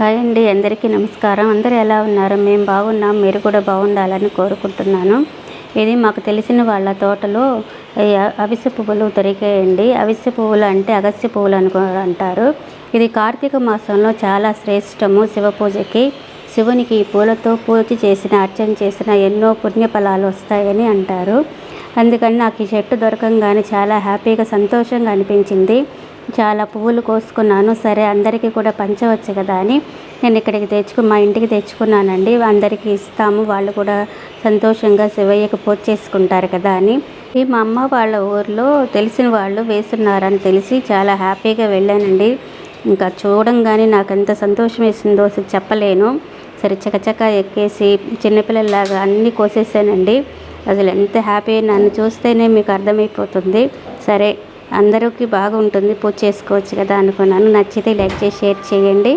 Hi అండి, అందరికీ నమస్కారం. అందరూ ఎలా ఉన్నారు? మేము బాగున్నాం, మీరు కూడా బాగుండాలని కోరుకుంటున్నాను. ఇది మాకు తెలిసిన వాళ్ళ తోటలో అవిసె పువ్వులు దొరికాయండి. అవిసె పువ్వులు అంటే అగస్త్య పువ్వులు అని కూడా అంటారు. ఇది కార్తీక మాసంలో చాలా శ్రేష్టము. శివ పూజకి, శివునికి ఈ పూలతో పూజ చేసిన, అర్చన చేసిన ఎన్నో పుణ్యఫలాలు వస్తాయని అంటారు. అందుకని నాకు ఈ చెట్టు దొరకంగానే చాలా హ్యాపీగా, సంతోషంగా అనిపించింది. చాలా పువ్వులు కోసుకున్నాను. సరే, అందరికీ కూడా పంచవచ్చు కదా అని నేను ఇక్కడికి మా ఇంటికి తెచ్చుకున్నానండి. అందరికీ ఇస్తాము, వాళ్ళు కూడా సంతోషంగా శివయ్యకు పూజ చేసుకుంటారు కదా అని. ఈ మా అమ్మ వాళ్ళ ఊర్లో తెలిసిన వాళ్ళు వేస్తున్నారని తెలిసి చాలా హ్యాపీగా వెళ్ళానండి. ఇంకా చూడంగానే నాకు ఎంత సంతోషం వేసిందో అసలు చెప్పలేను. సరే, చకచక ఎక్కేసి చిన్నపిల్లలాగా అన్నీ కోసేసానండి. అసలు ఎంత హ్యాపీ, నన్ను చూస్తేనే మీకు అర్థమైపోతుంది. సరే, అందరికీ బాగుంటుంది, పూజ చేసుకోవచ్చు కదా అనుకున్నాను. నచ్చితే లైక్ చేసి షేర్ చేయండి.